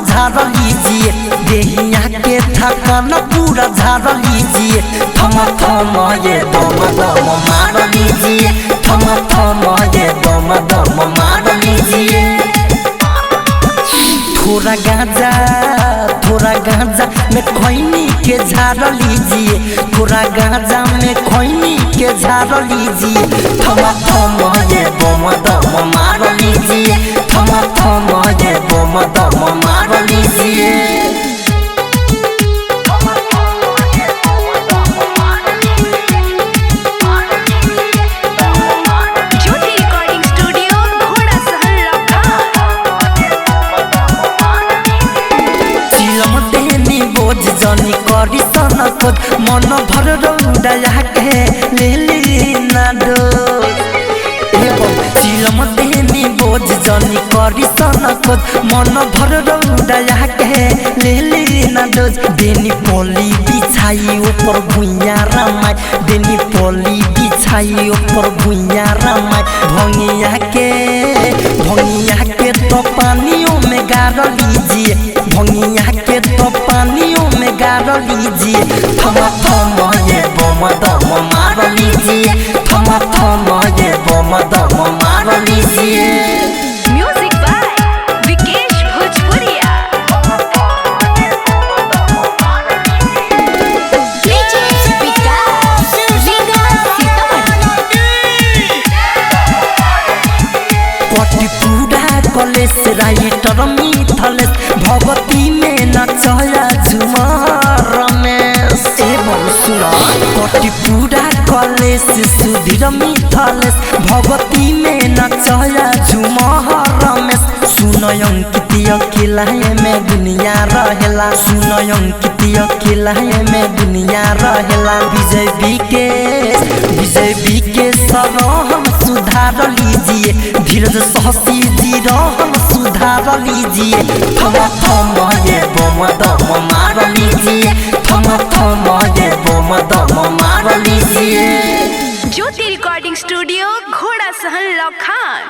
झाड़ लीजिए, देहिया के थकान पूरा झाड़ लीजिए। थम थम ये दम दम मार लीजिए, थम थम ये दम दम मार लीजिए। थोड़ा गांजा में खैनी के झाड़ लीजिए, थोड़ा गांजा में खैनी के झाड़ लीजिए। थम थम ये दम दम मार लीजिए, थम थम ये दम दम मार लीजिए। जनी करी सनकत मन भर रौडया के लेली ना डोज। चिलम देनी बोझ जनी करी सनकत मन भर रौडया के लेली ना डोज। देनी पोली बिछाई ऊपर भुइया रामाय, देनी पोली बिछाई ऊपर भुइया रामाय। भंगिया के तो पानियों में गाड़ लीजिए, भंगिया के तो पानियों में गाड़ लीजिए। थम थम ये बम दम मार लीजिए, थम थम ये बम दम मार लीजिए। म्यूजिक बाय विकेश भोजपुरिया। कटी पूरा कॉलेज राइटर मिथलेश भगती में नचया झुमर रमेश। एवं सुना कटी पूरा कॉलेज सुधीर मिथलेश भगती में नचया झुमर रमेश। सुनयं किती अकेला में दुनिया रहेला, सुनयं किती अकेला में दुनिया रहेला। विजय के सब हम सुधार लीजिए, धीरज सहसी जीरो हम सुधार लीजिए। थम थम ये बम दम मार लीजिए, थम थम ये बम दम मार लीजिए। ज्योति रिकॉर्डिंग स्टूडियो घोड़ा सहन लखान।